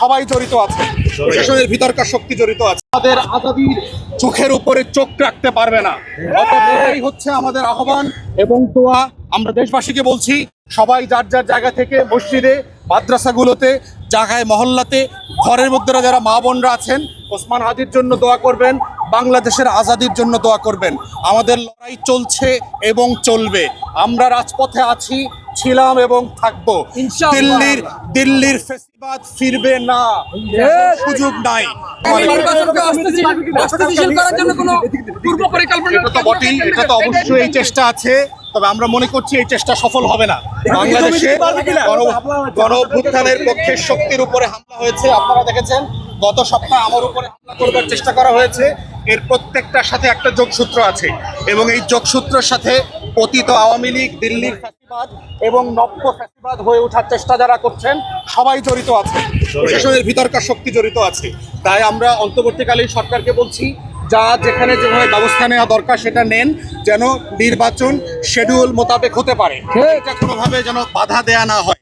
সবাই জড়িত আছে, প্রশাসনের ভিতরকার শক্তি জড়িত আছে। আমাদের আজাদির চোখের উপরে চোখ রাখতে পারবে না। এটাই হচ্ছে আমাদের আহ্বান এবং দোয়া। আমরা দেশবাসীকে বলছি, সবাই যার যার জায়গা থেকে মসজিদে, মাদ্রাসাগুলোতে, জায়গায়, মহল্লাতে, ঘরের মধ্যে যারা মা বোনরা আছেন, ওসমান হাদির জন্য দোয়া করবেন, বাংলাদেশের আজাদির জন্য দোয়া করবেন। আমাদের লড়াই চলছে এবং চলবে। আমরা রাজপথে আছি, ছিলাম এবং থাকবো। দিল্লির ফেসিবাদ ফিরবে না, সুযোগ নাই। এটা তো বটেই, এটা তো অবশ্যই এই চেষ্টা আছে, তবে আমরা মনে করছি এই চেষ্টা সফল হবে না। বাংলাদেশে গণঅভ্যুত্থানের পক্ষে শক্তির উপরে হামলা হয়েছে, আপনারা দেখেছেন। গত সপ্তাহে আমার উপরে হামলা করবার চেষ্টা করা হয়েছে। এর প্রত্যেকটার সাথে একটা যোগসূত্র আছে এবং এই যোগসূত্রের সাথে পতিত আওয়ামী লীগ, দিল্লির ফ্যাসিবাদ এবং নব্য ফ্যাসিবাদ হয়ে ওঠার চেষ্টা যারা করছেন, সবাই জড়িত আছে, প্রশাসনের ভিতরকার শক্তি জড়িত আছে। তাই আমরা অন্তর্বর্তীকালীন সরকারকে বলছি, যা যেখানে যেভাবে ব্যবস্থা নেওয়া দরকার সেটা নেন, যেন নির্বাচন শিডিউল মোতাবেক হতে পারে, এটা কোনোভাবে যেন বাধা দেয়া না হয়।